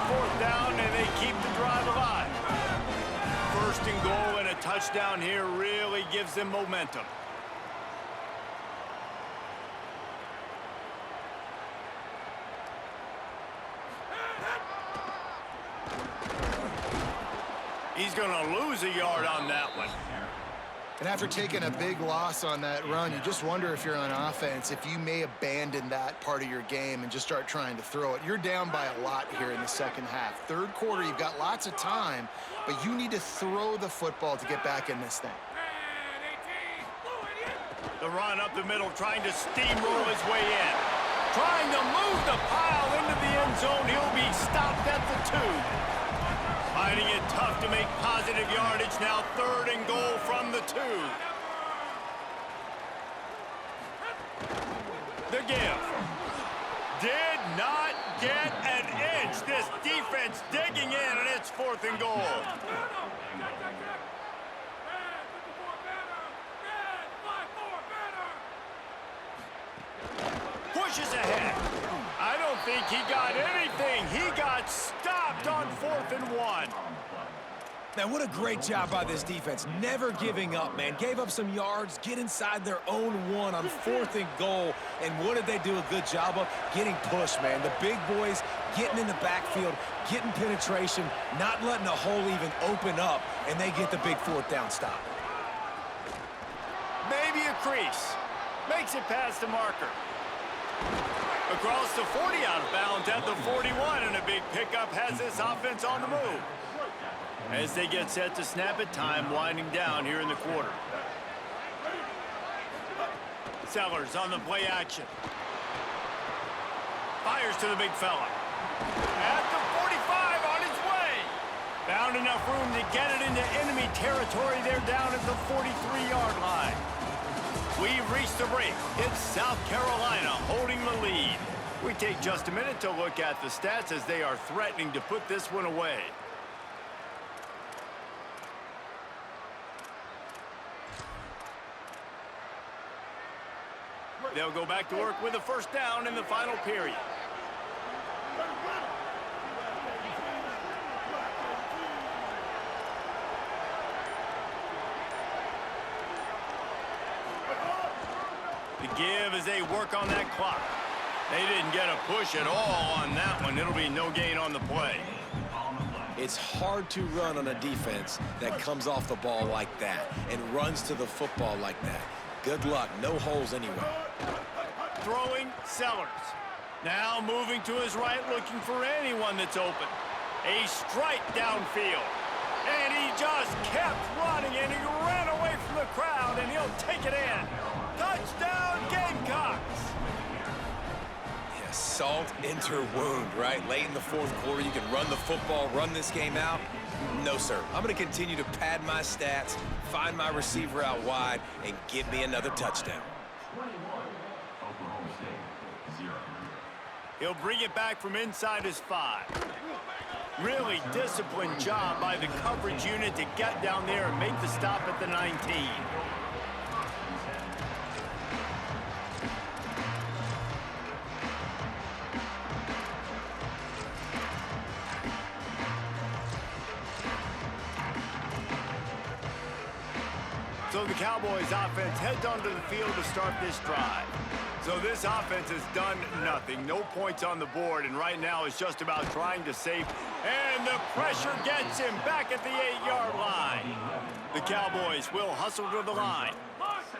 fourth down, and they keep the drive alive. First and goal and a touchdown here really gives them momentum. He's going to lose a yard on that one. And after taking a big loss on that run, you just wonder if you're on offense, if you may abandon that part of your game and just start trying to throw it. You're down by a lot here in the second half. Third quarter, you've got lots of time, but you need to throw the football to get back in this thing. The run up the middle, trying to steamroll his way in. Trying to move the pile into the end zone. He'll be stopped at the 2. Finding it tough to make positive yardage now. Third and goal from the 2. The give. Did not get an inch. This defense digging in, and it's fourth and goal. Pushes ahead. I don't think he got anything. He got stopped on 4th and 1. Man, what a great job by this defense. Never giving up, man. Gave up some yards, get inside their own 1 on 4th and goal. And what did they do a good job of? Getting pushed, man. The big boys getting in the backfield, getting penetration, not letting the hole even open up, and they get the big 4th down stop. Maybe a crease. Makes it past the marker. Across the 40, out of bounds at the 41, and a big pickup has this offense on the move. As they get set to snap it, time winding down here in the quarter. Sellers on the play action. Fires to the big fella. At the 45, on his way. Found enough room to get it into enemy territory. They're down at the 43-yard line. We've reached the break. It's South Carolina holding the lead. We take just a minute to look at the stats as they are threatening to put this one away. They'll go back to work with a first down in the final period. The give as they work on that clock. They didn't get a push at all on that one. It'll be no gain on the play. It's hard to run on a defense that comes off the ball like that and runs to the football like that. Good luck. No holes anywhere. Throwing Sellers. Now moving to his right, looking for anyone that's open. A strike downfield. And he just kept running, and he ran away from the crowd, and he'll take it in. Touchdown, Gamecocks! Yeah, salt into wound, right? Late in the 4th quarter, you can run the football, run this game out. No, sir. I'm going to continue to pad my stats, find my receiver out wide, and give me another touchdown. He'll bring it back from inside his 5. Really disciplined job by the coverage unit to get down there and make the stop at the 19. So the Cowboys offense heads onto the field to start this drive. So this offense has done nothing. No points on the board, and right now it's just about trying to save. And the pressure gets him back at the 8-yard line. The Cowboys will hustle to the line.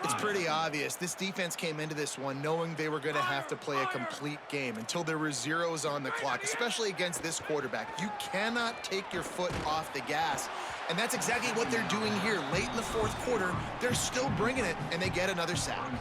It's pretty obvious. This defense came into this one knowing they were going to have to play a complete game until there were zeros on the clock, especially against this quarterback. You cannot take your foot off the gas, and that's exactly what they're doing here. Late in the 4th quarter, they're still bringing it, and they get another sack.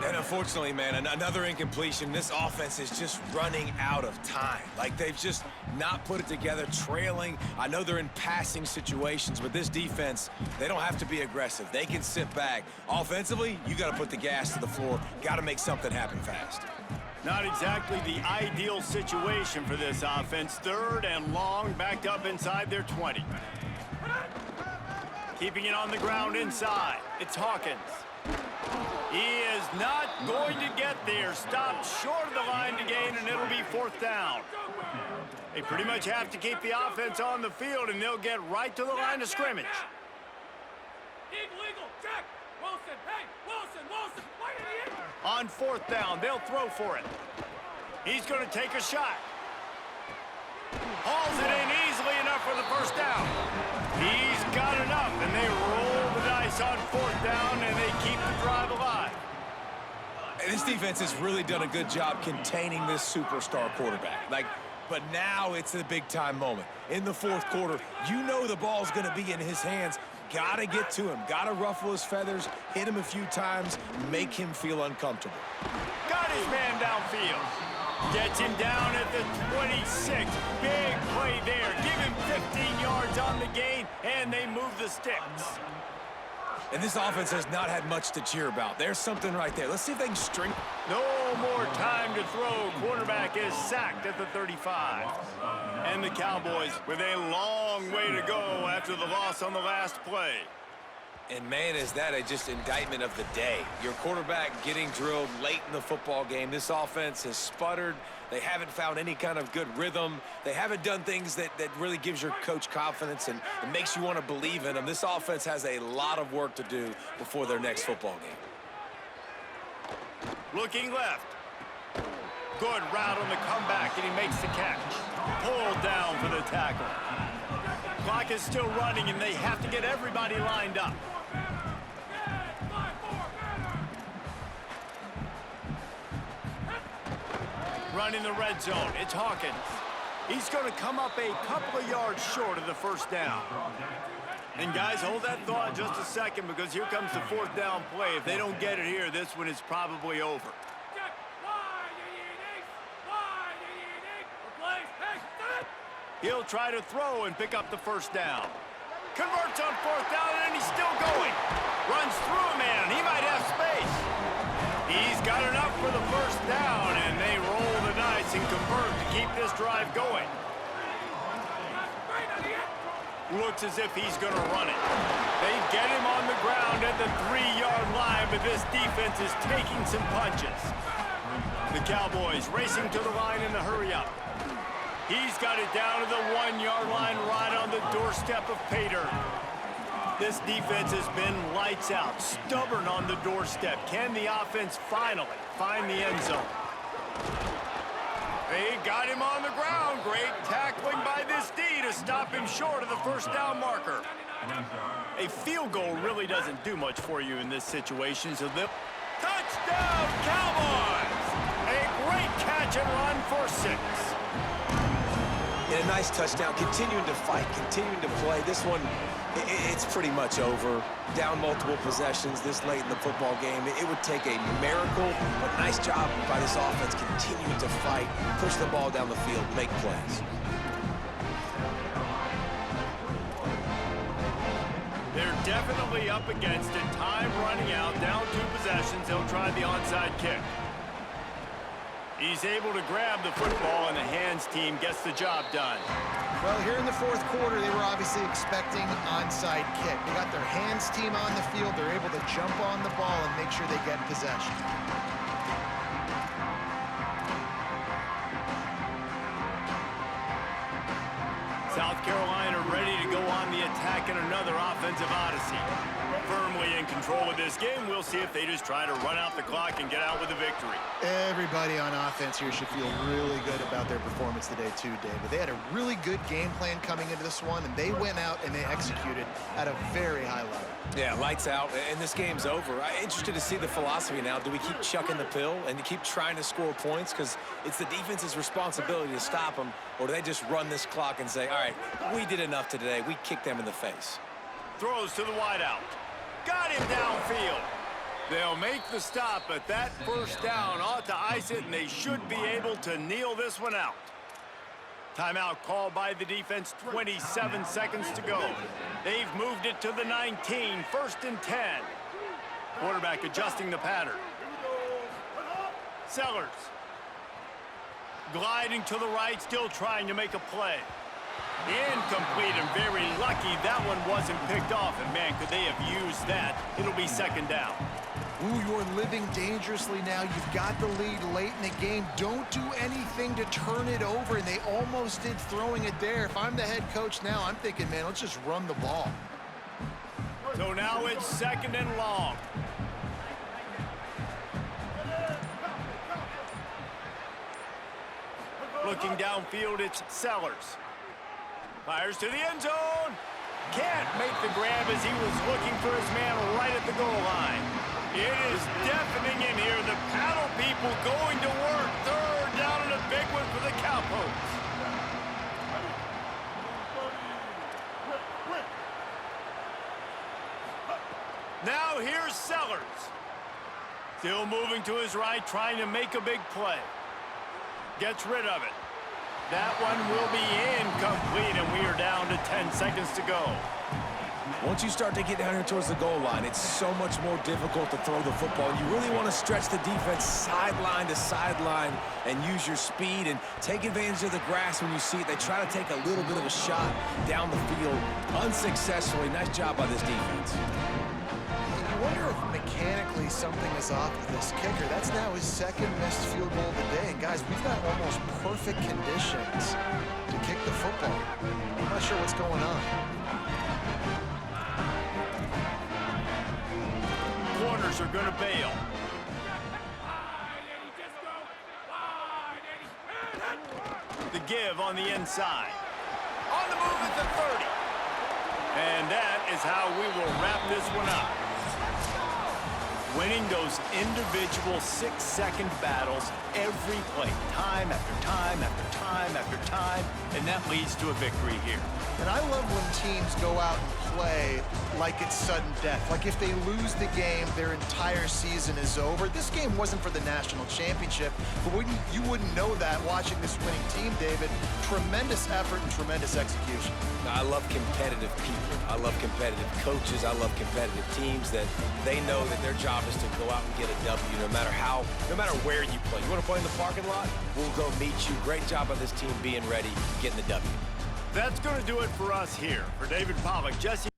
And unfortunately, man, another incompletion. This offense is just running out of time. Like, they've just not put it together, trailing. I know they're in passing situations, but this defense, they don't have to be aggressive. They can sit back. Offensively, you got to put the gas to the floor. Got to make something happen fast. Not exactly the ideal situation for this offense. 3rd and long, backed up inside their 20. Keeping it on the ground inside. It's Hawkins. He is not going to get there. Stopped short of the line to gain, and it'll be 4th down. They pretty much have to keep the offense on the field, and they'll get right to the line of scrimmage. Illegal, check. Wilson, hey, Wilson, why did he hit? On 4th down, they'll throw for it. He's going to take a shot. Hauls it in easily enough for the 1st down. He's got enough, and they roll the dice on 4th down, and they keep the drive alive. And this defense has really done a good job containing this superstar quarterback. But now it's the big-time moment. In the 4th quarter, you know the ball's going to be in his hands. Got to get to him. Got to ruffle his feathers, hit him a few times, make him feel uncomfortable. Got his man downfield. Gets him down at the 26. Big play there. Give him 15 yards on the gain, and they move the sticks. And this offense has not had much to cheer about. There's something right there. Let's see if they can string. No more time to throw. Quarterback is sacked at the 35. And the Cowboys with a long way to go after the loss on the last play. And, man, is that just indictment of the day. Your quarterback getting drilled late in the football game. This offense has sputtered. They haven't found any kind of good rhythm. They haven't done things that really gives your coach confidence and makes you want to believe in them. This offense has a lot of work to do before their next football game. Looking left. Good route on the comeback, and he makes the catch. Pulled down for the tackle. Clock is still running, and they have to get everybody lined up. Running the red zone. It's Hawkins. He's going to come up a couple of yards short of the 1st down. And guys, hold that thought just a second, because here comes the 4th down play. If they don't get it here, this one is probably over. He'll try to throw and pick up the 1st down. Converts on 4th down, and he's still going. Runs through a man. He might have space. He's got enough for the 1st down, and they roll the dice and convert to keep this drive going. Looks as if he's going to run it. They get him on the ground at the 3-yard line, but this defense is taking some punches. The Cowboys racing to the line in the hurry-up. He's got it down to the 1-yard line right on the doorstep of Pater. This defense has been lights out, stubborn on the doorstep. Can the offense finally find the end zone? They got him on the ground. Great tackling by this D to stop him short of the 1st down marker. A field goal really doesn't do much for you in this situation, so they'll... Touchdown, Cowboys! A great catch and run for 6. And a nice touchdown, continuing to fight, continuing to play. This one, it's pretty much over. Down multiple possessions this late in the football game. It would take a miracle, but nice job by this offense continuing to fight, push the ball down the field, make plays. They're definitely up against it. Time running out, down 2 possessions. They'll try the onside kick. He's able to grab the football, and the hands team gets the job done. Well, here in the 4th quarter, they were obviously expecting onside kick. They got their hands team on the field. They're able to jump on the ball and make sure they get possession. South Carolina ready to go on the attack in another offensive odyssey. Firmly in control of this game. We'll see if they just try to run out the clock and get out with a victory. Everybody on offense here should feel really good about their performance today too, David. They had a really good game plan coming into this one, and they went out and they executed at a very high level. Yeah, lights out, and this game's over. I'm interested to see the philosophy now. Do we keep chucking the pill and keep trying to score points because it's the defense's responsibility to stop them, or do they just run this clock and say, all right, we did enough today. We kicked them in the face. Throws to the wideout. Got him downfield. They'll make the stop, but that 1st down ought to ice it, and they should be able to kneel this one out. Timeout called by the defense, 27 seconds to go. They've moved it to the 19, 1st and 10. Quarterback adjusting the pattern. Sellers. Gliding to the right, still trying to make a play. Incomplete, and very lucky that one wasn't picked off. And, man, could they have used that. It'll be 2nd down. Ooh, you're living dangerously now. You've got the lead late in the game. Don't do anything to turn it over, and they almost did throwing it there. If I'm the head coach now, I'm thinking, man, let's just run the ball. So now it's 2nd and long. Looking downfield, it's Sellers. Fires to the end zone. Can't make the grab as he was looking for his man right at the goal line. It is deafening in here. The paddle people going to work. 3rd down and a big one for the Cowpokes. Now here's Sellers. Still moving to his right, trying to make a big play. Gets rid of it. That one will be incomplete, and we are down to 10 seconds to go. Once you start to get down here towards the goal line, it's so much more difficult to throw the football. You really want to stretch the defense sideline to sideline and use your speed and take advantage of the grass when you see it. They try to take a little bit of a shot down the field unsuccessfully. Nice job by this defense. I wonder if mechanically something is off with this kicker. That's now his 2nd missed field goal of the day. And guys, we've got almost perfect conditions to kick the football. I'm not sure what's going on. Corners are going to bail. The give on the inside. On the move at the 30. And that is how we will wrap this one up. Winning those individual 6-second battles every play, time after time after time after time, and that leads to a victory here. And I love when teams go out and play like it's sudden death. Like if they lose the game, their entire season is over. This game wasn't for the national championship, but you wouldn't know that watching this winning team, David. Tremendous effort and tremendous execution. I love competitive people. I love competitive coaches. I love competitive teams that they know that their job is to go out and get a W no matter where you play. You want to play in the parking lot? We'll go meet you. Great job by this team being ready, getting the W. That's going to do it for us here. For David Pollack, Jesse.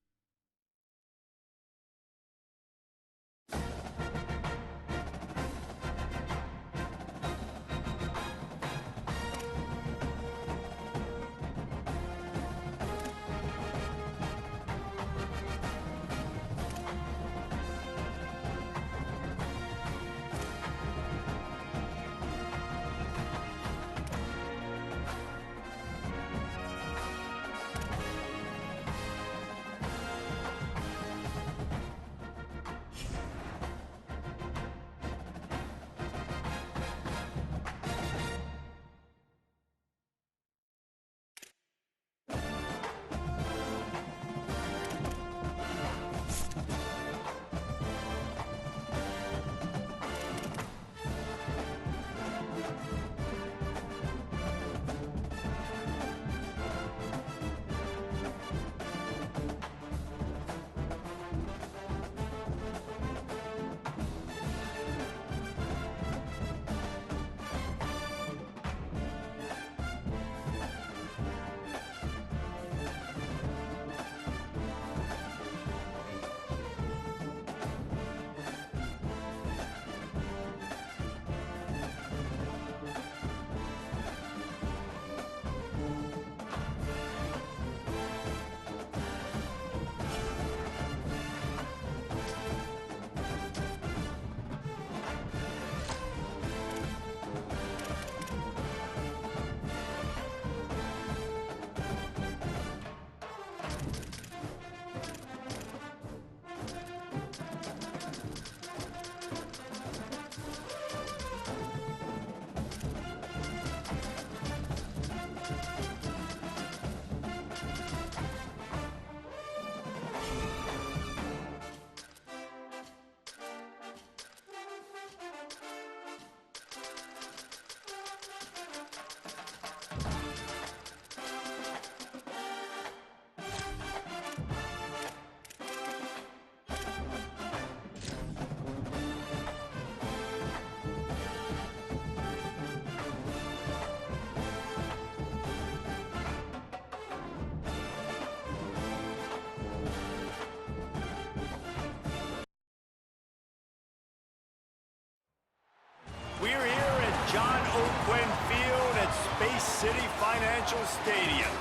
Quinn Field at Space City Financial Stadium.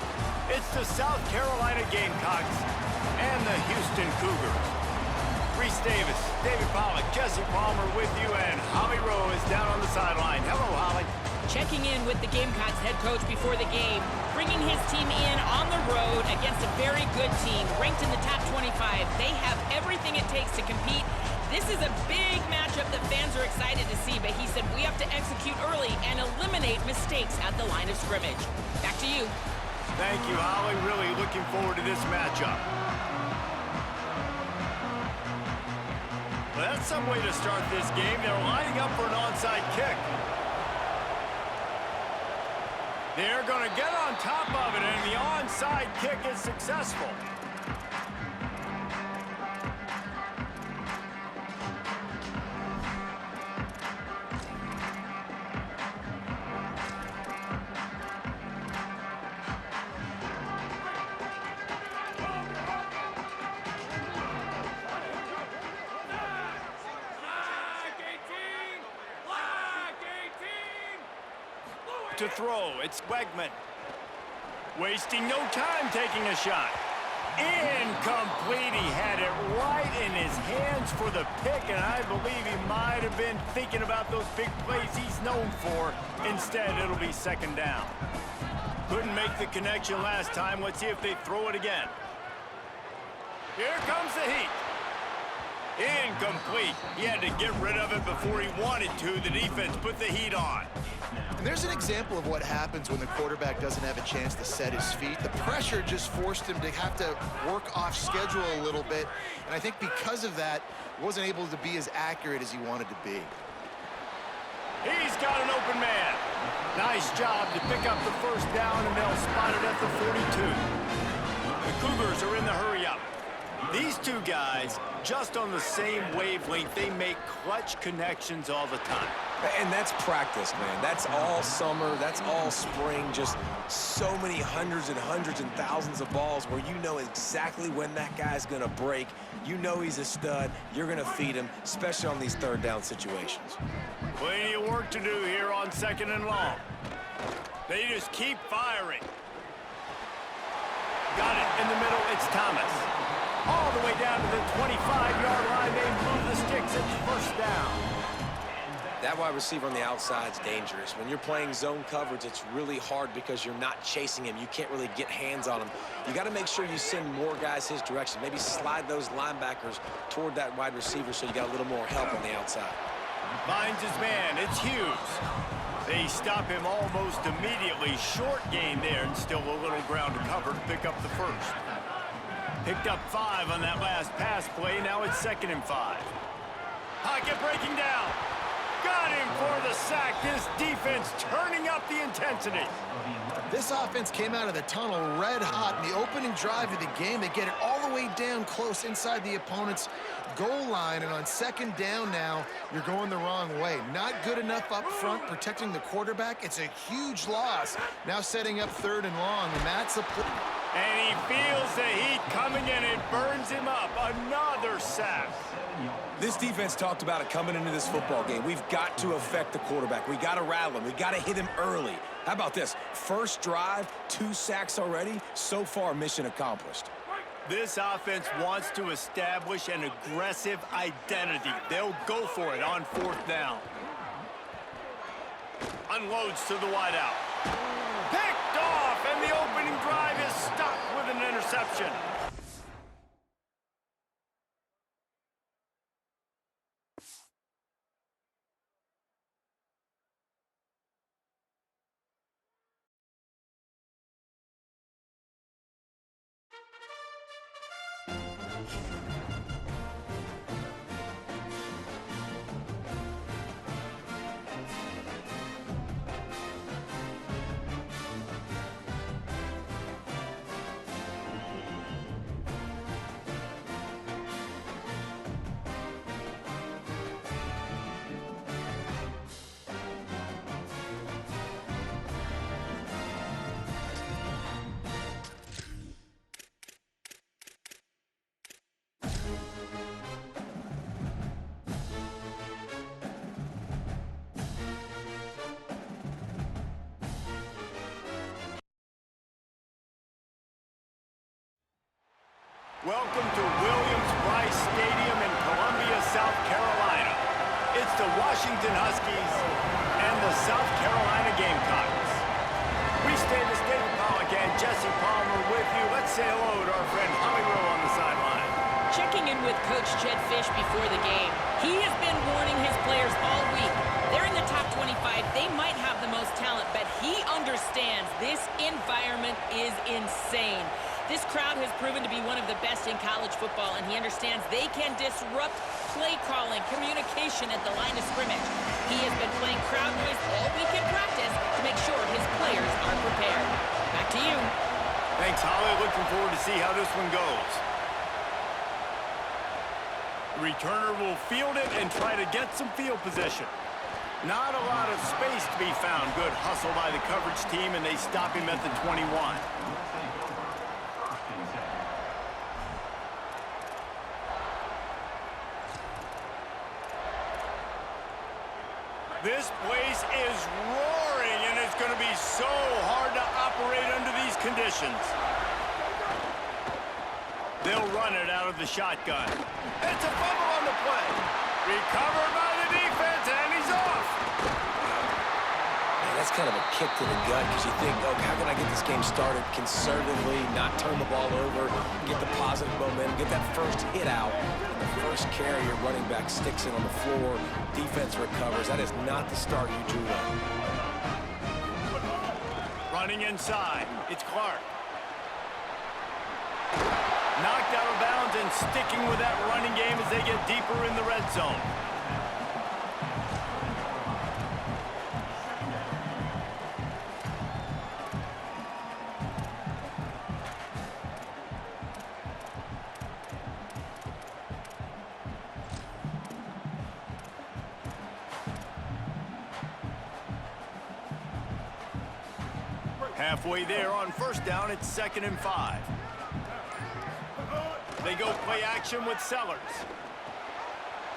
It's the South Carolina Gamecocks and the Houston Cougars. Reese Davis, David Pollack, Jesse Palmer with you, and Holly Rowe is down on the sideline. Hello, Holly. Checking in with the Gamecocks head coach before the game, bringing his team in on the road against a very good team, ranked in the top 25. They have everything it takes to compete. This is a big matchup that fans are excited to see, but he said we have to execute early and eliminate mistakes at the line of scrimmage. Back to you. Thank you, Holly. Really looking forward to this matchup. Well, that's some way to start this game. They're lining up for an onside kick. They're going to get on top of it, and the onside kick is successful. To throw, it's Wegman. Wasting no time taking a shot. Incomplete. He had it right in his hands for the pick, and I believe he might have been thinking about those big plays he's known for. Instead, it'll be second down. Couldn't make the connection last time. Let's see if they throw it again. Here comes the heat. Incomplete. He had to get rid of it before he wanted to. The defense put the heat on. And there's an example of what happens when the quarterback doesn't have a chance to set his feet. The pressure just forced him to have to work off schedule a little bit. And I think because of that, he wasn't able to be as accurate as he wanted to be. He's got an open man. Nice job to pick up the first down, and they'll spot it at the 42. The Cougars are in the hurry-up. These two guys, just on the same wavelength, they make clutch connections all the time. And that's practice, man. That's all summer. That's all spring. Just so many hundreds and hundreds and thousands of balls where you know exactly when that guy's going to break. You know he's a stud. You're going to feed him, especially on these third down situations. Plenty of work to do here on second and long. They just keep firing. Got it in the middle. It's Thomas. All the way down to the 25-yard line. They move the sticks. It's first down. That wide receiver on the outside is dangerous. When you're playing zone coverage, it's really hard because you're not chasing him. You can't really get hands on him. You got to make sure you send more guys his direction. Maybe slide those linebackers toward that wide receiver so you got a little more help on the outside. Finds his man. It's Hughes. They stop him almost immediately. Short gain there, and still a little ground to cover to pick up the first. Picked up 5 on that last pass play. Now it's 2nd and 5. Pocket breaking down. Got him for the sack. This defense turning up the intensity. This offense came out of the tunnel red hot in the opening drive of the game. They get it all the way down close inside the opponent's goal line, and on second down now, you're going the wrong way. Not good enough up front protecting the quarterback. It's a huge loss. Now setting up 3rd and long, and that's a play. And he feels the heat coming in. It burns him up. Another sack. This defense talked about it coming into this football game. We've got to affect the quarterback. We got to rattle him. We got to hit him early. How about this? First drive, 2 sacks already. So far, mission accomplished. This offense wants to establish an aggressive identity. They'll go for it on 4th down. Unloads to the wideout. Picked off, and the opening drive is stopped with an interception. Welcome to Williams-Brice Stadium in Columbia, South Carolina. It's the Washington Huskies and the South Carolina Gamecocks. We stay the David Pollock and Jesse Palmer with you. Let's say hello to our friend Holly Rowe on the sideline. Checking in with Coach Jed Fish before the game. He has been warning his players all week. They're in the top 25. They might have the most talent, but he understands this environment is insane. This crowd has proven to be one of the best in college football, and he understands they can disrupt play calling, communication at the line of scrimmage. He has been playing crowd noise all week in practice to make sure his players are prepared. Back to you. Thanks, Holly. Looking forward to see how this one goes. The returner will field it and try to get some field position. Not a lot of space to be found. Good hustle by the coverage team, and they stop him at the 21. This place is roaring, and it's going to be so hard to operate under these conditions. They'll run it out of the shotgun. It's a fumble on the play. Recovered by the defense, and he's off. Man, that's kind of a kick to the gut because you think, oh, how can I get this game started conservatively, not turn the ball over, get the positive momentum, get that first hit out. First carry, your running back sticks it on the floor. Defense recovers. That is not the start you drew up. Running inside. It's Clark. Knocked out of bounds and sticking with that running game as they get deeper in the red zone. Halfway there on first down, it's 2nd and 5. They go play action with Sellers.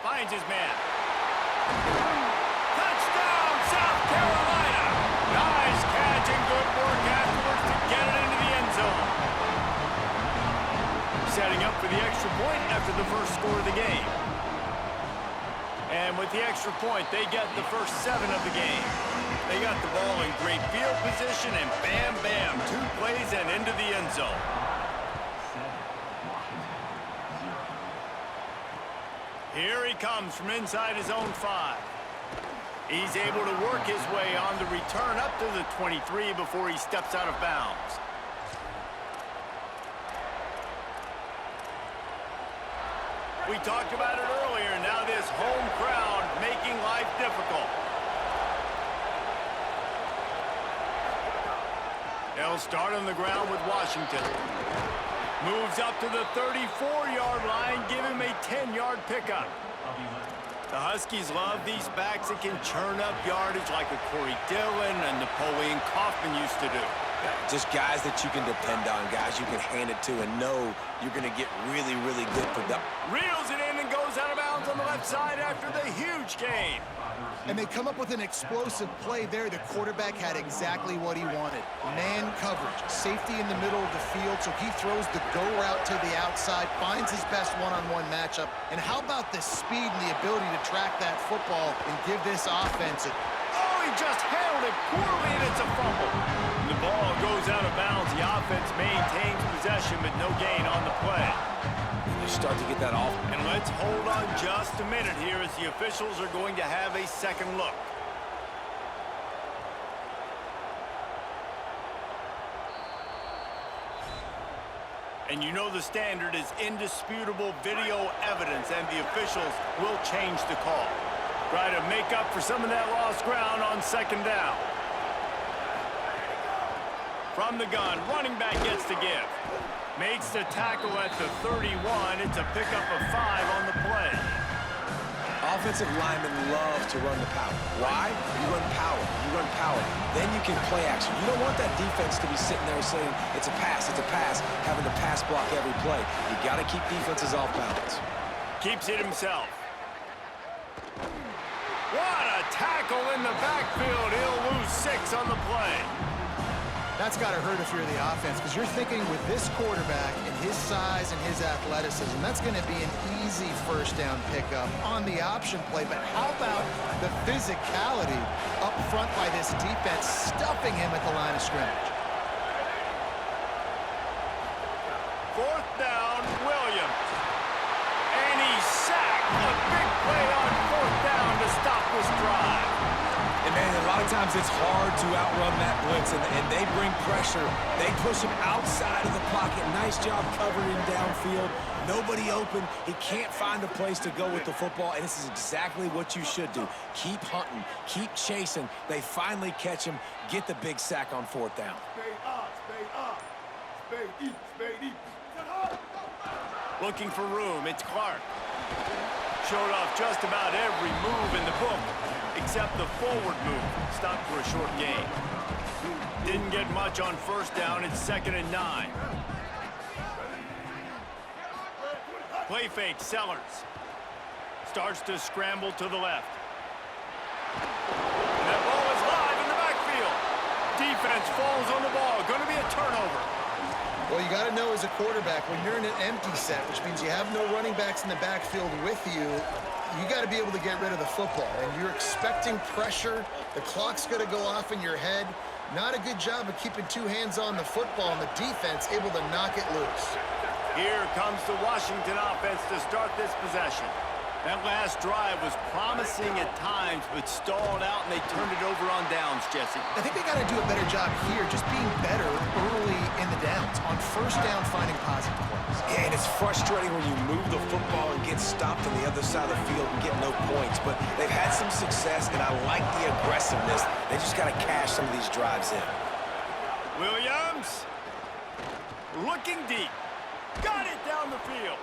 Finds his man. Touchdown, South Carolina! Nice catch and good work afterwards to get it into the end zone. Setting up for the extra point after the first score of the game. And with the extra point, they get the first 7 of the game. They got the ball in great field position, and bam, bam, 2 plays and into the end zone. Here he comes from inside his own 5. He's able to work his way on the return up to the 23 before he steps out of bounds. We talked about it earlier. Now this home crowd making life difficult. They'll start on the ground with Washington. Moves up to the 34-yard line, give him a 10-yard pickup. The Huskies love these backs that can churn up yardage like a Corey Dillon and Napoleon Kaufman used to do. Just guys that you can depend on, guys you can hand it to and know you're going to get really, really good production. Reels it in and goes out of bounds on the left side after the huge gain. And they come up with an explosive play there. The quarterback had exactly what he wanted. Man coverage, safety in the middle of the field, so he throws the go route to the outside, finds his best one-on-one matchup. And how about the speed and the ability to track that football and give this offense a... Oh, he just handled it poorly, and it's a fumble. The ball goes out of bounds. The offense maintains possession, but no gain on the play. You start to get that off. And let's hold on just a minute here as the officials are going to have a second look. And you know the standard is indisputable video evidence, and the officials will change the call. Try to make up for some of that lost ground on second down. From the gun, running back gets the give. Makes the tackle at the 31. It's a pickup of 5 on the play. Offensive linemen love to run the power. Why? You run power. You run power. Then you can play action. You don't want that defense to be sitting there saying, it's a pass, having to pass block every play. You got to keep defenses off balance. Keeps it himself. What a tackle in the backfield. He'll lose 6 on the play. That's got to hurt if you're the offense, because you're thinking with this quarterback and his size and his athleticism, that's going to be an easy first down pickup on the option play. But how about the physicality up front by this defense, stuffing him at the line of scrimmage? Fourth down, Williams. And he's sacked. A big play on fourth down to stop this drive. And, man, a lot of times it's hard to outrun that blitz, and they bring pressure. They push him outside of the pocket. Nice job covering him downfield. Nobody open. He can't find a place to go with the football, and this is exactly what you should do. Keep hunting. Keep chasing. They finally catch him. Get the big sack on fourth down. Spade up, spade up. Spade deep, spade deep. Looking for room, it's Clark. Showed off just about every move in the book, except the forward move. Stopped for a short gain. Didn't get much on first down. It's 2nd and 9. Play fake, Sellers. Starts to scramble to the left. And that ball is live in the backfield. Defense falls on the ball. Going to be a turnover. Well, you got to know as a quarterback, when you're in an empty set, which means you have no running backs in the backfield with you, you got to be able to get rid of the football. And you're expecting pressure. The clock's going to go off in your head. Not a good job of keeping two hands on the football, and the defense able to knock it loose. Here comes the Washington offense to start this possession. That last drive was promising at times, but stalled out, and they turned it over on downs, Jesse. I think they got to do a better job here, just being better early in the downs. On first down, finding positive plays. Yeah, and it's frustrating when you move the football and get stopped on the other side of the field and get no points. But they've had some success, and I like the aggressiveness. They just got to cash some of these drives in. Williams, looking deep. Got it down the field.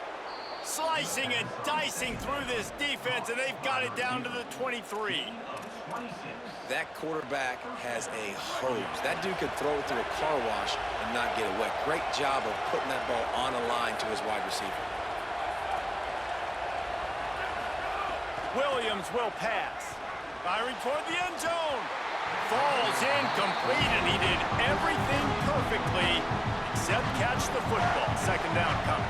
Slicing and dicing through this defense, and they've got it down to the 23. That quarterback has a hose. That dude could throw it through a car wash and not get it wet. Great job of putting that ball on a line to his wide receiver. Williams will pass. Firing toward the end zone. Falls incomplete, and he did everything perfectly except catch the football. 2nd down coming.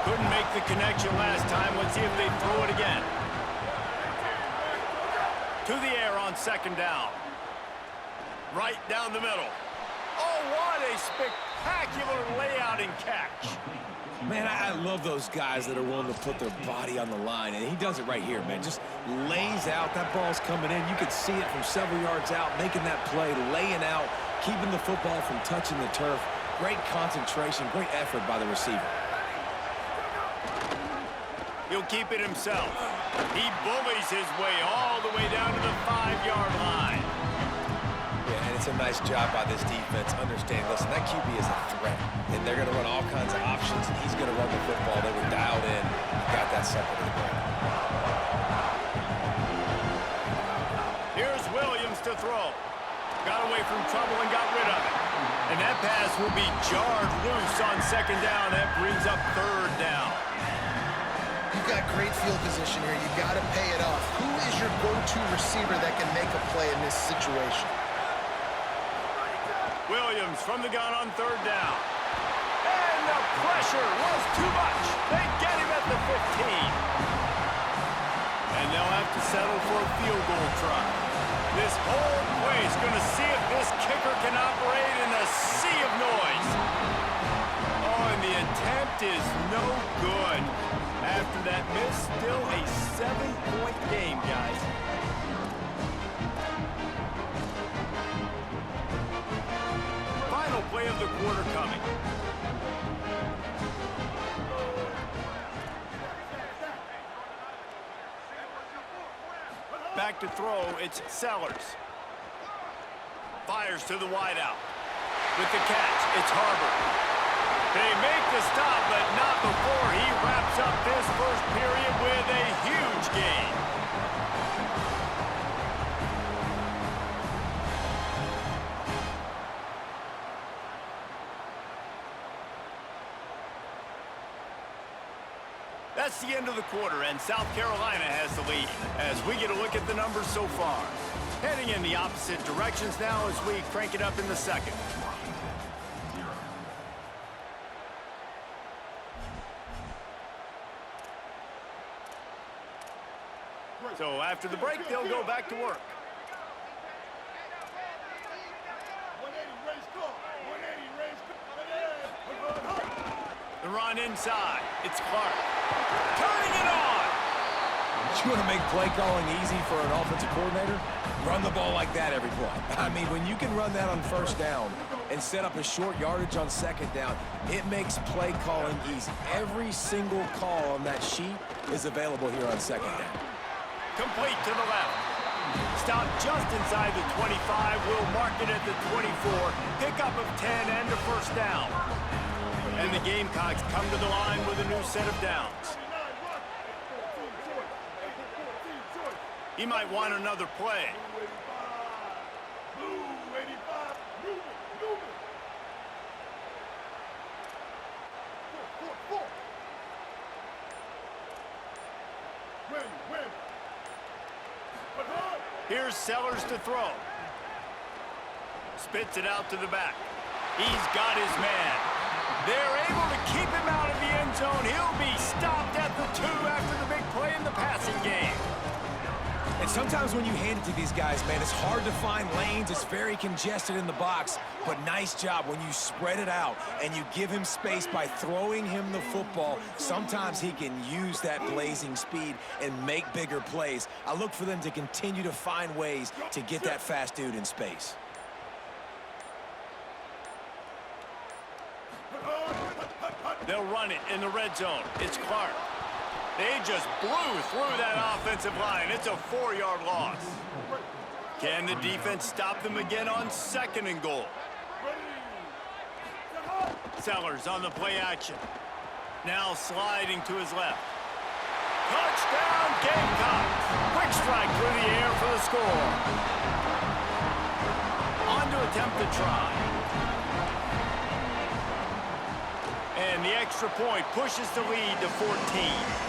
Couldn't make the connection last time. Let's see if they throw it again. To the air on 2nd down. Right down the middle. Oh, what a spectacular layout and catch. Man, I love those guys that are willing to put their body on the line, and he does it right here, man. Just lays out. That ball's coming in. You can see it from several yards out, making that play, laying out, keeping the football from touching the turf. Great concentration, great effort by the receiver. He'll keep it himself. He bullies his way all the way down to the 5-yard line. Yeah, and it's a nice job by this defense. Understand, listen, that QB is a threat, and they're going to run all kinds of options, and he's going to run the football. They were dialed in. Got that sucker to the ground. Here's Williams to throw. Got away from trouble and got rid of it. And that pass will be jarred loose on 2nd down. That brings up 3rd down. You've got great field position here. You've got to pay it off. Who is your go-to receiver that can make a play in this situation? Williams from the gun on 3rd down. And the pressure was too much. They get him at the 15. And they'll have to settle for a field goal try. This whole play is going to see if this kicker can operate in a sea of noise. Oh, and the attempt is no good. After that miss, still a 7-point game, guys. Final play of the quarter coming. Back to throw, it's Sellers. Fires to the wideout. With the catch, it's Harbor. They make the stop, but not before he wraps up this first period with a huge gain. That's the end of the quarter, and South Carolina has the lead as we get a look at the numbers so far. Heading in the opposite directions now as we crank it up in the second. So after the break, they'll go back to work. The run inside. It's Clark. Turning it on. You want to make play calling easy for an offensive coordinator? Run the ball like that every play. I mean, when you can run that on first down and set up a short yardage on second down, it makes play calling easy. Every single call on that sheet is available here on second down. Complete to the left. Stop just inside the 25. We'll mark it at the 24. Pickup of 10 and a first down. And the Gamecocks come to the line with a new set of downs. He might want another play. Here's Sellers to throw. Spits it out to the back. He's got his man. They're able to keep him out of the end zone. He'll be stopped at the 2 after the big play in the passing game. And sometimes when you hand it to these guys, man, it's hard to find lanes. It's very congested in the box. But nice job when you spread it out and you give him space by throwing him the football. Sometimes he can use that blazing speed and make bigger plays. I look for them to continue to find ways to get that fast dude in space. They'll run it in the red zone. It's Clark. They just blew through that offensive line. It's a 4-yard loss. Can the defense stop them again on second and goal? Sellers on the play action. Now sliding to his left. Touchdown, Gamecocks. Quick strike through the air for the score. On to attempt the try. And the extra point pushes the lead to 14.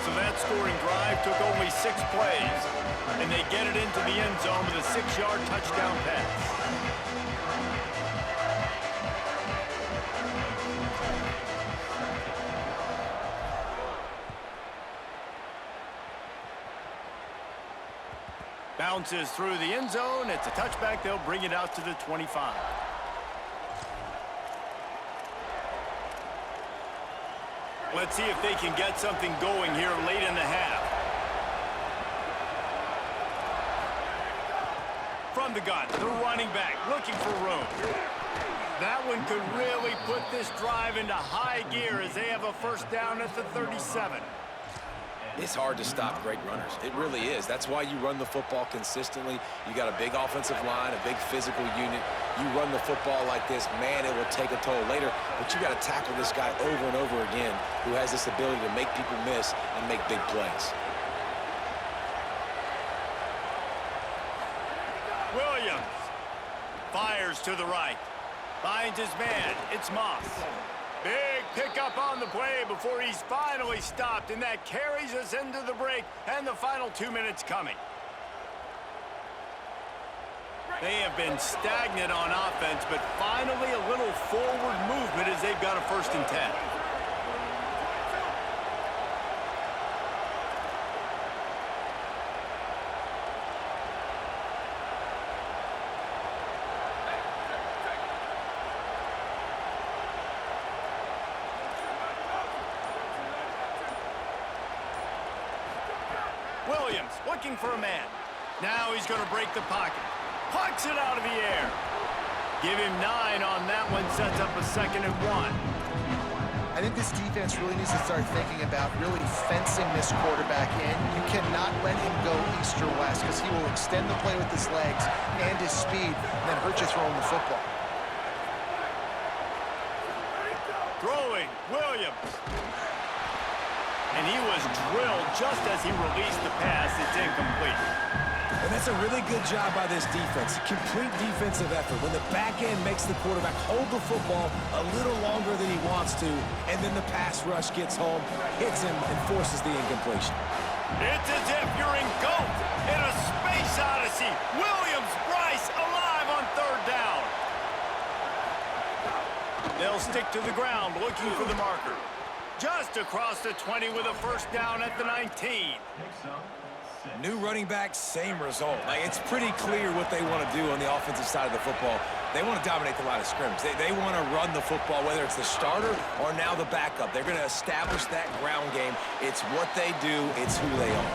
So that scoring drive took only 6 plays, and they get it into the end zone with a 6-yard touchdown pass. Bounces through the end zone. It's a touchback. They'll bring it out to the 25. Let's see if they can get something going here late in the half. From the gun, the running back looking for room. That one could really put this drive into high gear as they have a first down at the 37. It's hard to stop great runners. It really is. That's why you run the football consistently. You got a big offensive line, a big physical unit. You run the football like this, man, it will take a toll later. But you got to tackle this guy over and over again who has this ability to make people miss and make big plays. Williams fires to the right. Finds his man. It's Moss. Big pickup on the play before he's finally stopped, and that carries us into the break and the final 2 minutes coming. They have been stagnant on offense, but finally a little forward movement as they've got a 1st and 10. Williams looking for a man. Now he's going to break the pocket. Plucks it out of the air. Give him 9 on that one. Sets up a 2nd and 1. I think this defense really needs to start thinking about really fencing this quarterback in. You cannot let him go east or west because he will extend the play with his legs and his speed and then hurt you throwing the football. Throwing, Williams. And he was drilled just as he released the pass. It's incomplete. And that's a really good job by this defense. Complete defensive effort. When the back end makes the quarterback hold the football a little longer than he wants to, and then the pass rush gets home, hits him, and forces the incompletion. It's as if you're engulfed in a space odyssey. Williams, Bryce, alive on 3rd down. They'll stick to the ground looking for the marker. Just across the 20 with a 1st down at the 19. New running back, same result. Like, it's pretty clear what they want to do on the offensive side of the football. They want to dominate the line of scrimmage. They want to run the football, whether it's the starter or now the backup. They're going to establish that ground game. It's what they do. It's who they are.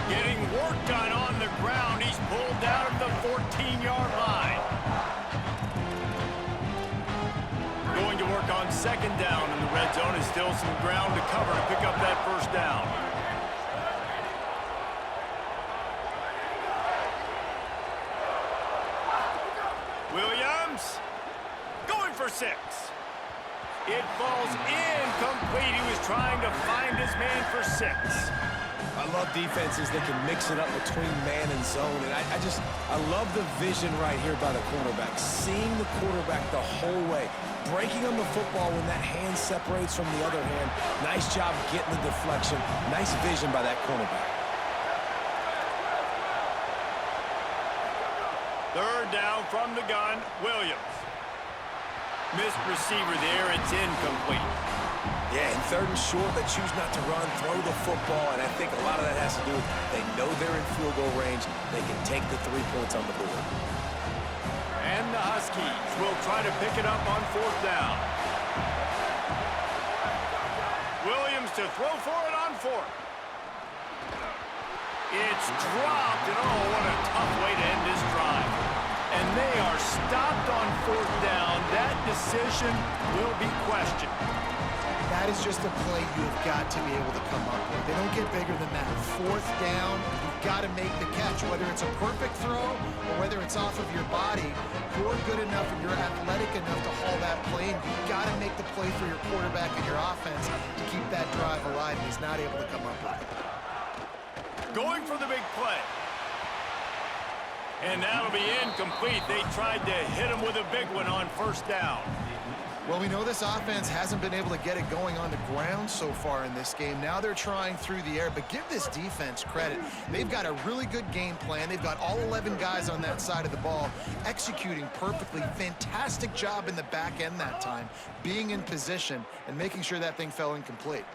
Getting work done on the ground. He's pulled down at the 14-yard line. Going to work on second down in the red zone. Is still some ground to cover to pick up that first down. Williams going for 6. It falls incomplete. He was trying to find his man for 6. I love defenses that can mix it up between man and zone, and I love the vision right here by the quarterback, seeing the quarterback the whole way, breaking on the football when that hand separates from the other hand. Nice job getting the deflection. Nice vision by that cornerback. Third down from the gun, Williams. Missed receiver there, it's incomplete. Yeah, in third and short, they choose not to run, throw the football, and I think a lot of that has to do with they know they're in field goal range. They can take the 3 points on the board. And the Huskies will try to pick it up on 4th down. Williams to throw for it on 4th. It's dropped, and oh, what a tough way to end this drive. And they are stopped on 4th down. That decision will be questioned. That is just a play you've got to be able to come up with. They don't get bigger than that. 4th down, you've got to make the catch. Whether it's a perfect throw or whether it's off of your body, you're good enough and you're athletic enough to haul that play, and you've got to make the play for your quarterback and your offense to keep that drive alive, and he's not able to come up with it. Going for the big play. And that'll be incomplete. They tried to hit him with a big one on 1st down. Well, we know this offense hasn't been able to get it going on the ground so far in this game. Now they're trying through the air, but give this defense credit. They've got a really good game plan. They've got all 11 guys on that side of the ball executing perfectly. Fantastic job in the back end that time, being in position and making sure that thing fell incomplete.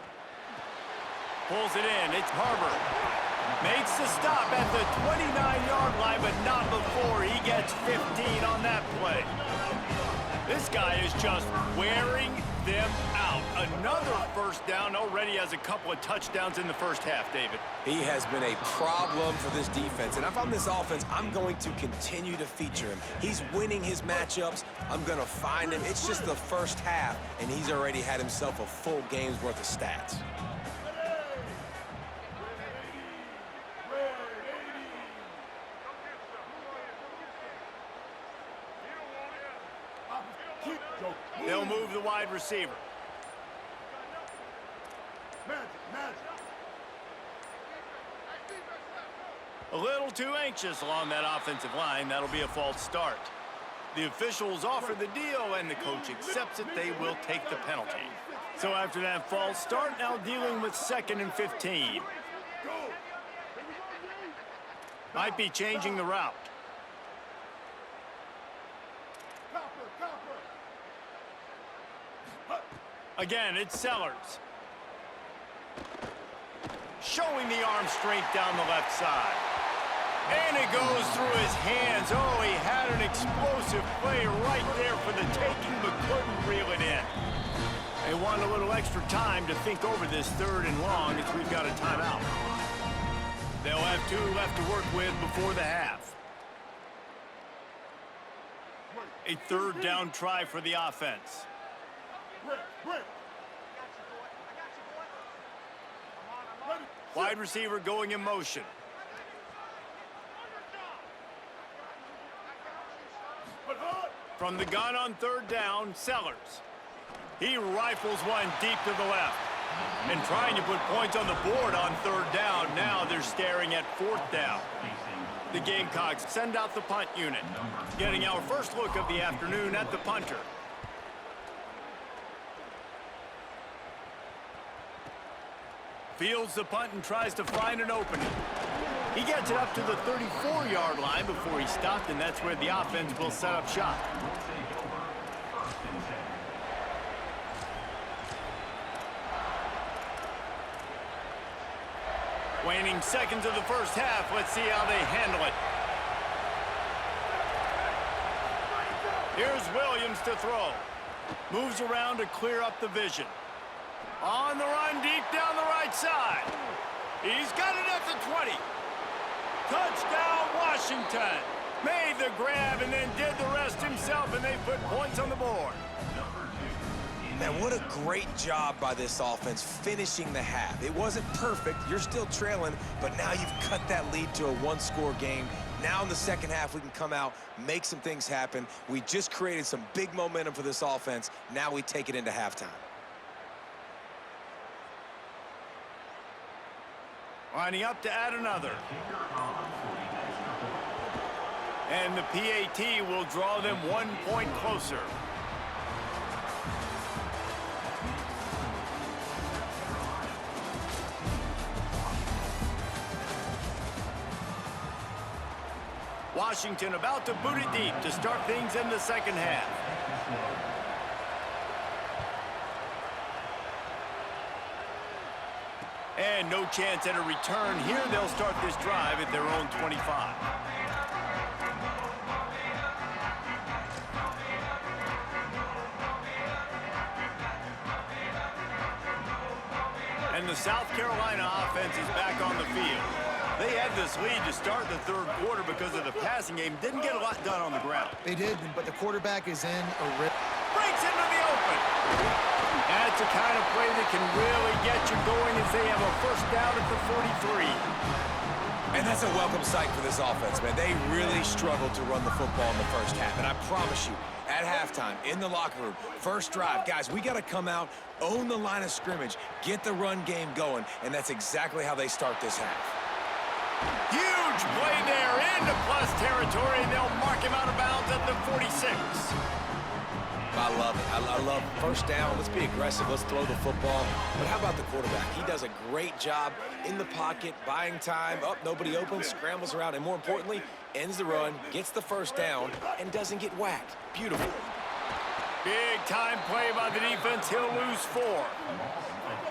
Pulls it in. It's Harbor. Makes the stop at the 29-yard line, but not before he gets 15 on that play. This guy is just wearing them out. Another 1st down, already has a couple of touchdowns in the first half, David. He has been a problem for this defense, and if I'm this offense, I'm going to continue to feature him. He's winning his matchups. I'm going to find him. It's just the first half, and he's already had himself a full game's worth of stats. They'll move the wide receiver. A little too anxious along that offensive line. That'll be a false start. The officials offer the deal, and the coach accepts it. They will take the penalty. So after that false start, now dealing with 2nd and 15. Might be changing the route. Again, it's Sellers. Showing the arm strength down the left side. And it goes through his hands. Oh, he had an explosive play right there for the taking, but couldn't reel it in. They want a little extra time to think over this 3rd and long as we've got a timeout. They'll have 2 left to work with before the half. A 3rd down try for the offense. Wide receiver going in motion. From the gun on 3rd down, Sellers. He rifles one deep to the left. And trying to put points on the board on 3rd down. Now they're staring at 4th down. The Gamecocks send out the punt unit. Getting our first look of the afternoon at the punter. Fields the punt and tries to find an opening. He gets it up to the 34-yard line before he stopped, and that's where the offense will set up shop. Waning seconds of the first half. Let's see how they handle it. Here's Williams to throw. Moves around to clear up the vision. On the run, deep down the right side. He's got it at the 20. Touchdown, Washington. Made the grab and then did the rest himself, and they put points on the board. Man, what a great job by this offense finishing the half. It wasn't perfect. You're still trailing, but now you've cut that lead to a one-score game. Now in the second half, we can come out, make some things happen. We just created some big momentum for this offense. Now we take it into halftime. Lining up to add another. And the PAT will draw them 1 point closer. Washington about to boot it deep to start things in the second half. And no chance at a return here. They'll start this drive at their own 25. And the South Carolina offense is back on the field. They had this lead to start the third quarter because of the passing game. Didn't get a lot done on the ground. They did, but the quarterback is in a rip. Breaks into the open. That's the kind of play that can really get you going as they have a first down at the 43. And that's a welcome sight for this offense, man. They really struggled to run the football in the first half. And I promise you, at halftime, in the locker room, first drive, guys, we got to come out, own the line of scrimmage, get the run game going, and that's exactly how they start this half. Huge play there into plus territory, and they'll mark him out of bounds at the 46. I love it. I love first down. Let's be aggressive. Let's throw the football. But how about the quarterback? He does a great job in the pocket, buying time. Up, nobody open, scrambles around, and more importantly, ends the run, gets the first down, and doesn't get whacked. Beautiful. Big time play by the defense. He'll lose 4.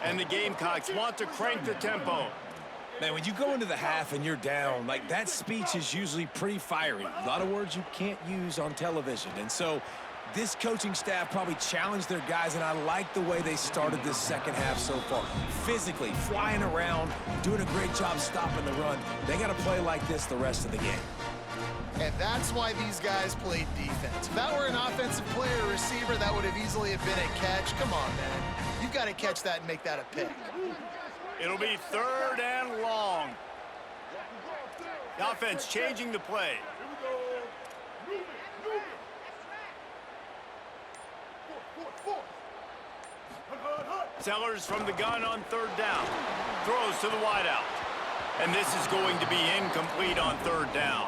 And the Gamecocks want to crank the tempo. Man, when you go into the half and you're down, like, that speech is usually pretty fiery. A lot of words you can't use on television. And so this coaching staff probably challenged their guys, and I like the way they started this second half so far. Physically, flying around, doing a great job stopping the run. They got to play like this the rest of the game. And that's why these guys played defense. If that were an offensive player or receiver, that would have easily have been a catch. Come on, man. You've got to catch that and make that a pick. It'll be 3rd and long. The offense changing the play. Sellers from the gun on 3rd down. Throws to the wideout. And this is going to be incomplete on 3rd down.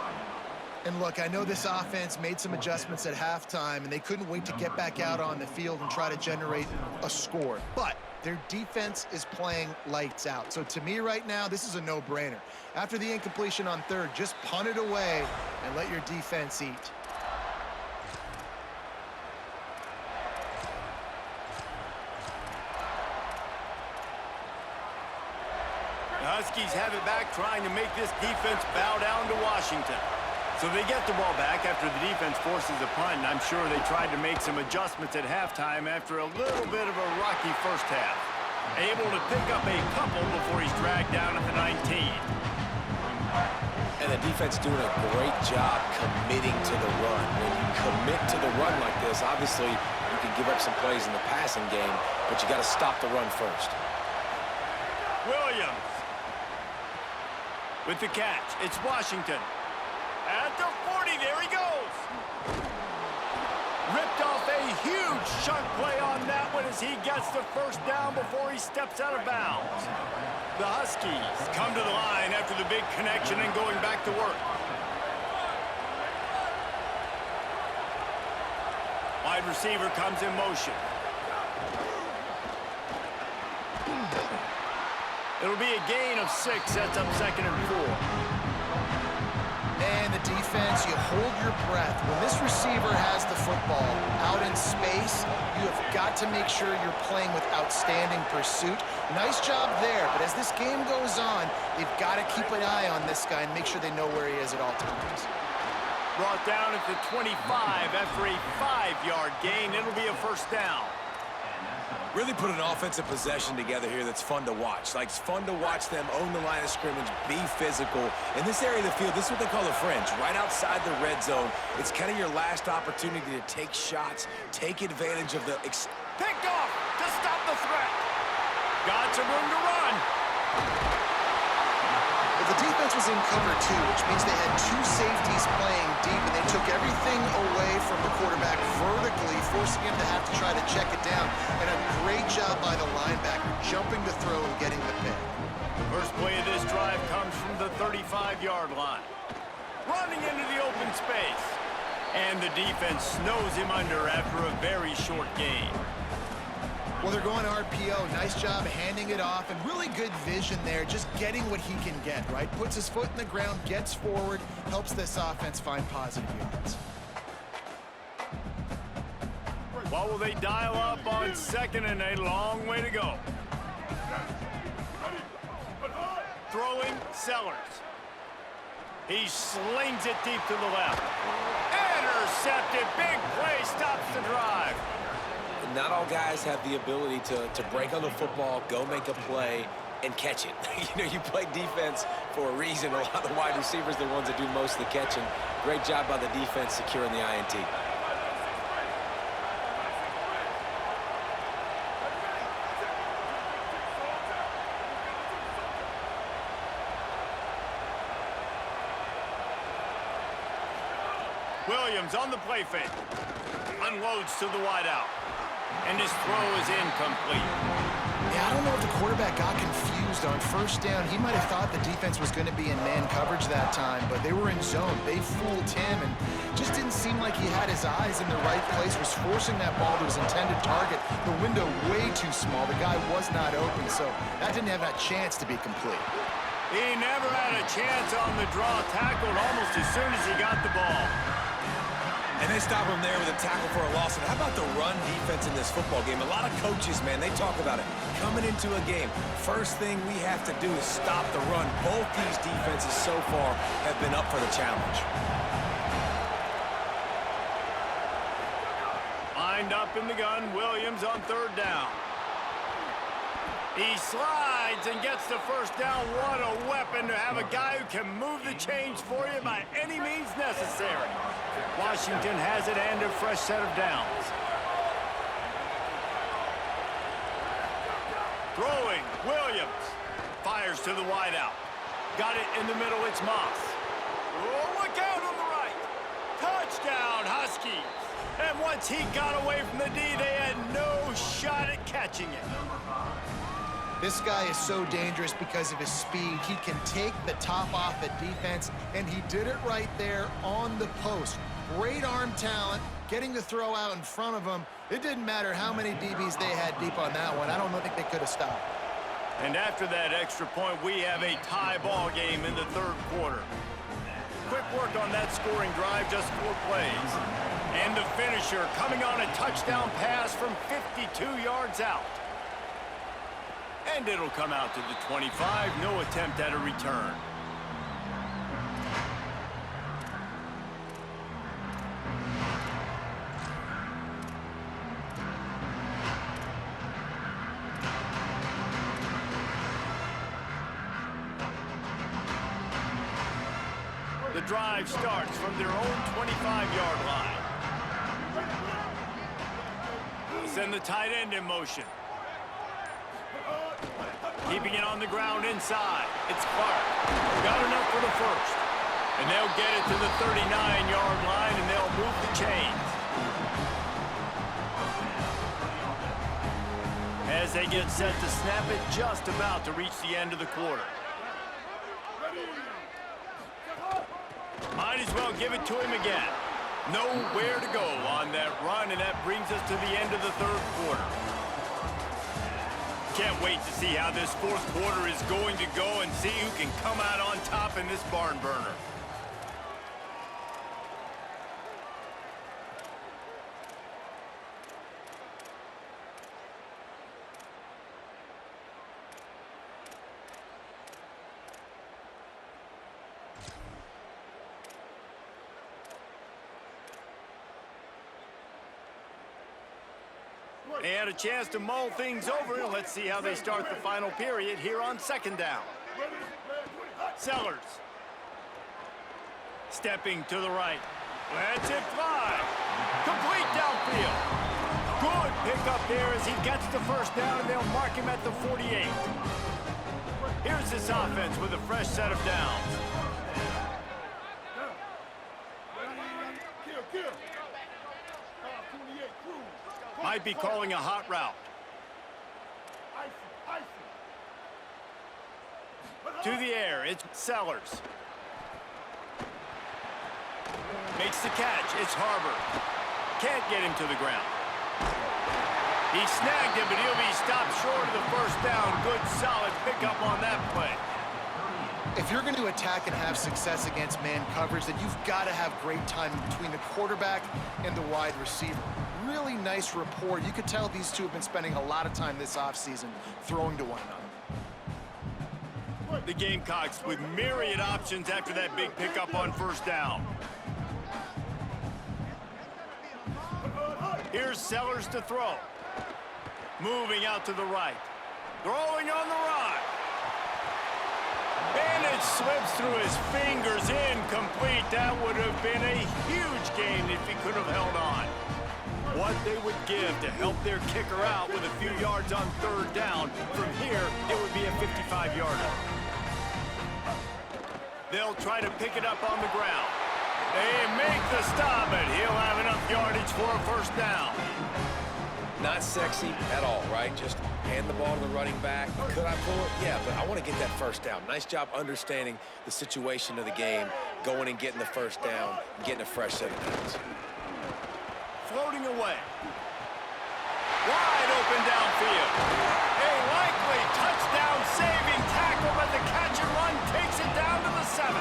And look, I know this offense made some adjustments at halftime, and they couldn't wait to get back out on the field and try to generate a score. But their defense is playing lights out. So to me right now, this is a no-brainer. After the incompletion on 3rd, just punt it away and let your defense eat. The Huskies have it back, trying to make this defense bow down to Washington. So they get the ball back after the defense forces a punt, and I'm sure they tried to make some adjustments at halftime after a little bit of a rocky first half. Able to pick up a couple before he's dragged down at the 19. And the defense doing a great job committing to the run. When you commit to the run like this, obviously you can give up some plays in the passing game, but you got to stop the run first. Williams with the catch. It's Washington. At the 40, there he goes. Ripped off a huge chunk play on that one as he gets the first down before he steps out of bounds. The Huskies come to the line after the big connection and going back to work. Wide receiver comes in motion. It'll be a gain of 6, sets up 2nd and 4. And the defense, you hold your breath. When this receiver has the football out in space, you have got to make sure you're playing with outstanding pursuit. Nice job there, but as this game goes on, they've got to keep an eye on this guy and make sure they know where he is at all times. Brought down at the 25 after a 5-yard gain. It'll be a first down. Really put an offensive possession together here that's fun to watch. Like, it's fun to watch them own the line of scrimmage, be physical. In this area of the field, this is what they call the fringe, right outside the red zone. It's kind of your last opportunity to take shots, take advantage of the... Picked off to stop the threat. Got some room to run. But the defense was in cover two, which means they had two safeties playing deep, and they took everything away from the quarterback vertically, forcing him to have to try to check it down. And a great job by the linebacker, jumping the throw and getting the pick. First play of this drive comes from the 35-yard line. Running into the open space. And the defense snows him under after a very short gain. Well, they're going RPO. Nice job handing it off, and really good vision there, just getting what he can get, right? Puts his foot in the ground, gets forward, helps this offense find positive yards. What will they dial up on second and a long way to go? Throwing Sellers. He slings it deep to the left. Intercepted. Big play stops the drive. Not all guys have the ability to break on the football, go make a play, and catch it. You know, you play defense for a reason. A lot of the wide receivers are the ones that do most of the catching. Great job by the defense securing the INT. Williams on the play fake. Unloads to the wideout. And his throw is incomplete. Yeah, I don't know if the quarterback got confused on first down. He might have thought the defense was going to be in man coverage that time, but they were in zone. They fooled him, and just didn't seem like he had his eyes in the right place, was forcing that ball to his intended target. The window way too small. The guy was not open, so that didn't have a chance to be complete. He never had a chance on the draw. Tackled almost as soon as he got the ball. And they stop him there with a tackle for a loss. And how about the run defense in this football game? A lot of coaches, man, they talk about it. Coming into a game, first thing we have to do is stop the run. Both these defenses so far have been up for the challenge. Lined up in the gun, Williams on third down. He slides and gets the first down. What a weapon to have a guy who can move the chains for you by any means necessary. Washington has it and a fresh set of downs. Throwing, Williams. Fires to the wideout. Got it in the middle, it's Moss. Oh, look out on the right. Touchdown, Huskies. And once he got away from the D, they had no shot at catching it. This guy is so dangerous because of his speed. He can take the top off the defense, and he did it right there on the post. Great arm talent, getting the throw out in front of him. It didn't matter how many DBs they had deep on that one. I don't think they could have stopped. And after that extra point, we have a tie ball game in the third quarter. Quick work on that scoring drive, just 4 plays. And the finisher coming on a touchdown pass from 52 yards out. And it'll come out to the 25. No attempt at a return. The drive starts from their own 25-yard line. Send the tight end in motion. Keeping it on the ground inside. It's Clark. Got enough for the first. And they'll get it to the 39-yard line, and they'll move the chains. As they get set to snap it, just about to reach the end of the quarter. Might as well give it to him again. Nowhere to go on that run, and that brings us to the end of the third quarter. Can't wait to see how this fourth quarter is going to go and see who can come out on top in this barn burner. They had a chance to mull things over. Let's see how they start the final period here on second down. Sellers. Stepping to the right. Lets it fly. Complete downfield. Good pickup there as he gets the first down, and they'll mark him at the 48. Here's this offense with a fresh set of downs. Might be calling a hot route. To the air, it's Sellers. Makes the catch, it's Harbor. Can't get him to the ground. He snagged him, but he'll be stopped short of the first down. Good, solid pickup on that play. If you're going to attack and have success against man coverage, then you've got to have great timing between the quarterback and the wide receiver. Really nice rapport. You could tell these two have been spending a lot of time this offseason throwing to one another. The Gamecocks with myriad options after that big pickup on first down. Here's Sellers to throw. Moving out to the right. Throwing on the run. And it slips through his fingers, incomplete. That would have been a huge gain if he could have held on. What they would give to help their kicker out with a few yards on third down. From here, it would be a 55-yarder. They'll try to pick it up on the ground. They make the stop, but he'll have enough yardage for a first down. Not sexy at all, right? Just hand the ball to the running back. Could I pull it? Yeah, but I want to get that first down. Nice job understanding the situation of the game, going and getting the first down, and getting a fresh set of downs. Floating away. Wide open downfield. A likely touchdown-saving tackle, but the catch and run takes it down to the 7.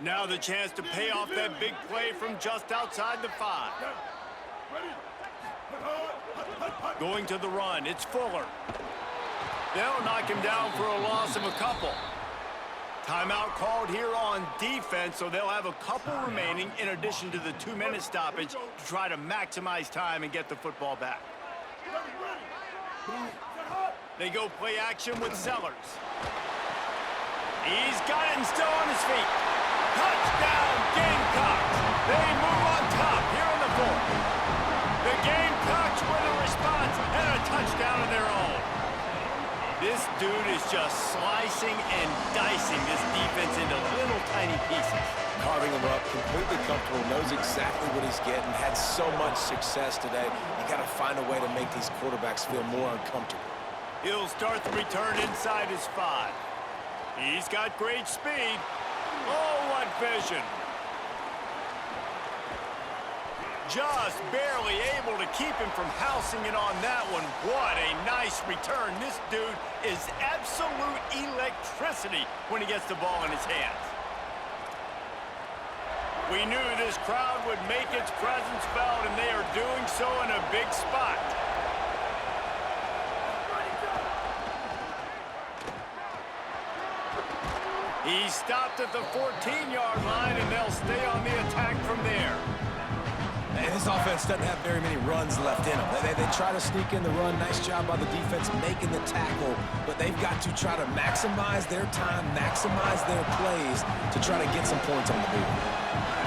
Now the chance to pay off that big play from just outside the 5. Going to the run, it's Fuller. They'll knock him down for a loss of a couple. Timeout called here on defense, so they'll have a couple remaining in addition to the 2-minute stoppage to try to maximize time and get the football back. They go play action with Sellers. He's got it and still on his feet. Touchdown, Gamecocks. They move on top here in the 4th. The Gamecocks with a response and a touchdown of their own. This dude is just slicing and dicing this defense into little tiny pieces. Carving him up, completely comfortable, knows exactly what he's getting, had so much success today. You got to find a way to make these quarterbacks feel more uncomfortable. He'll start the return inside his 5. He's got great speed. Oh, what vision. Just barely able to keep him from housing it on that one. What a nice return. This dude is absolute electricity when he gets the ball in his hands. We knew this crowd would make its presence felt, and they are doing so in a big spot. He's stopped at the 14-yard line, and they'll stay on the attack from there. And this offense doesn't have very many runs left in them. They try to sneak in the run. Nice job by the defense making the tackle, but they've got to try to maximize their time, maximize their plays to try to get some points on the board.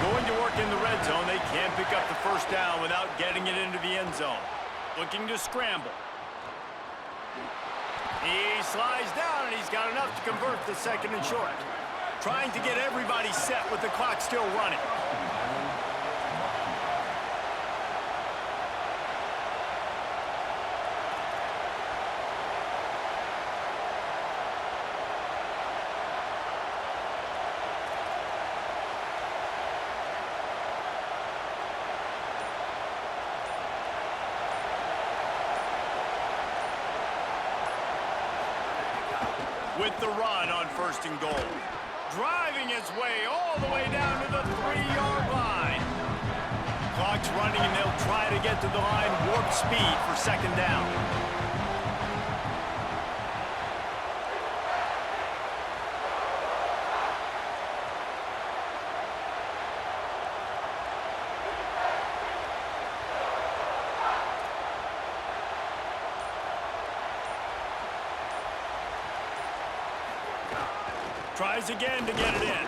Going to work in the red zone, they can't pick up the first down without getting it into the end zone. Looking to scramble. He slides down, and he's got enough to convert the 2nd and short. Trying to get everybody set with the clock still running. With the run on 1st and goal. Driving his way all the way down to the 3-yard line. Clock's running, and they'll try to get to the line warp speed for 2nd down. Tries again to get it in.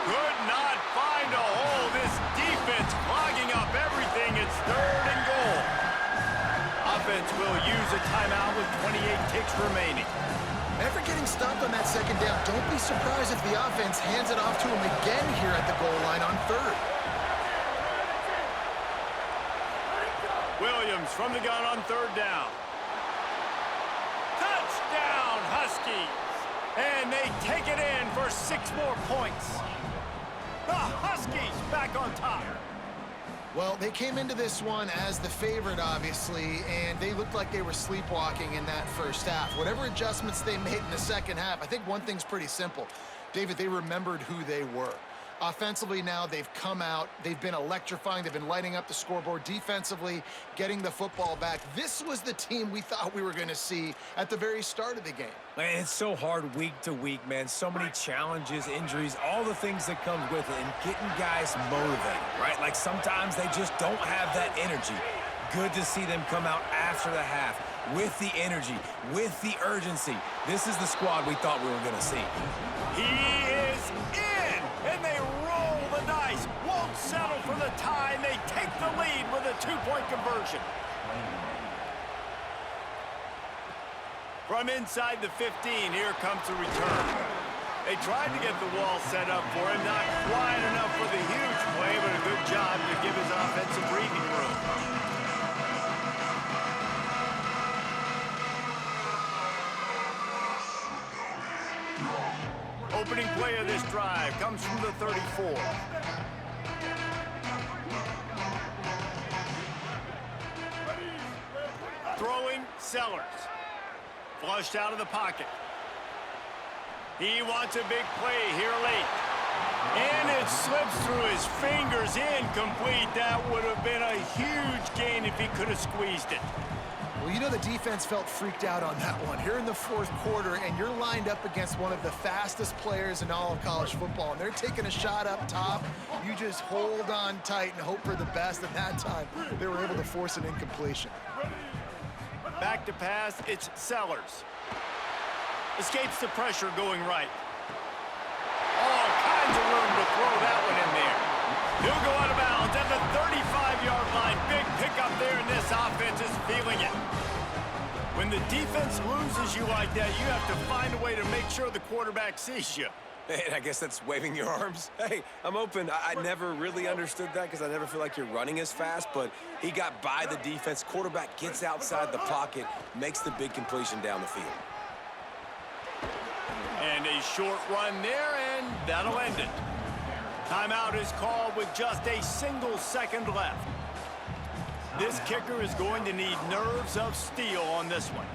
Could not find a hole. This defense clogging up everything. It's 3rd and goal. Offense will use a timeout with 28 ticks remaining. After getting stopped on that 2nd down, don't be surprised if the offense hands it off to him again here at the goal line on 3rd. Williams from the gun on 3rd down. Touchdown, Huskies! And they take it in for 6 more points. The Huskies back on top. Well, they came into this one as the favorite, obviously, and they looked like they were sleepwalking in that first half. Whatever adjustments they made in the second half, I think one thing's pretty simple. David, they remembered who they were. Offensively now, they've come out. They've been electrifying. They've been lighting up the scoreboard. Defensively, getting the football back. This was the team we thought we were going to see at the very start of the game. Man, it's so hard week to week, man. So many challenges, injuries, all the things that come with it, and getting guys motivated, right? Like sometimes they just don't have that energy. Good to see them come out after the half with the energy, with the urgency. This is the squad we thought we were going to see. He is in, and they roll the dice. Won't settle for the tie, and they take the lead with a 2-point conversion. From inside the 15, here comes the return. They tried to get the wall set up for him, not quite enough for the huge play, but a good job to give his offense some breathing room. Opening play of this drive comes from the 34. Throwing, Sellers. Flushed out of the pocket. He wants a big play here late. And it slips through his fingers, incomplete. That would have been a huge gain if he could have squeezed it. Well, you know the defense felt freaked out on that one. Here in the 4th quarter, and you're lined up against one of the fastest players in all of college football, and they're taking a shot up top. You just hold on tight and hope for the best, and that time they were able to force an incompletion. Back to pass, it's Sellers. Escapes the pressure going right. All kinds of room to throw that one in there. He'll go out of bounds at the 35-yard line. Big pickup there, and this offense is feeling it. When the defense loses you like that, you have to find a way to make sure the quarterback sees you. Man, I guess that's waving your arms. Hey, I'm open. I never really understood that because I never feel like you're running as fast, but he got by the defense. Quarterback gets outside the pocket, makes the big completion down the field. And a short run there, and that'll end it. Timeout is called with just a single second left. This kicker is going to need nerves of steel on this one.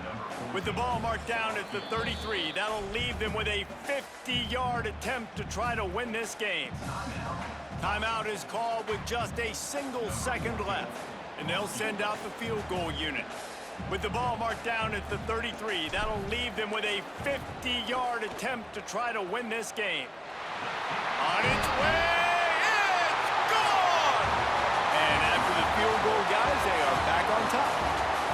With the ball marked down at the 33, that'll leave them with a 50-yard attempt to try to win this game. Timeout is called with just a single second left, and they'll send out the field goal unit. With the ball marked down at the 33, that'll leave them with a 50-yard attempt to try to win this game. On its way, it's gone! And after the field goal, guys, they are back on top.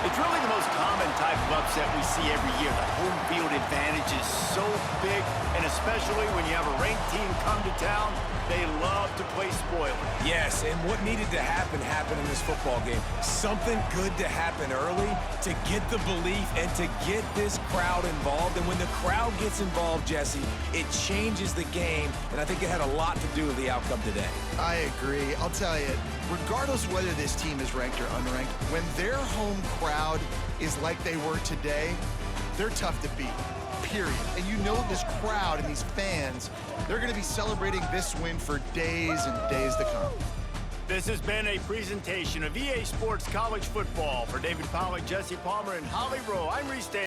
It's really the most common type of upset we see every year. The home field advantage is so big, and especially when you have a ranked team come to town, they love to play spoiler. Yes, and what needed to happen happened in this football game. Something good to happen early to get the belief and to get this crowd involved. And when the crowd gets involved, Jesse, it changes the game, and I think it had a lot to do with the outcome today. I agree. I'll tell you, regardless of whether this team is ranked or unranked, when their home crowd is like they were today, they're tough to beat. Period. And you know this crowd and these fans, they're going to be celebrating this win for days and days to come. This has been a presentation of EA Sports College Football. For David Pollack, Jesse Palmer, and Holly Rowe, I'm Reese Davis.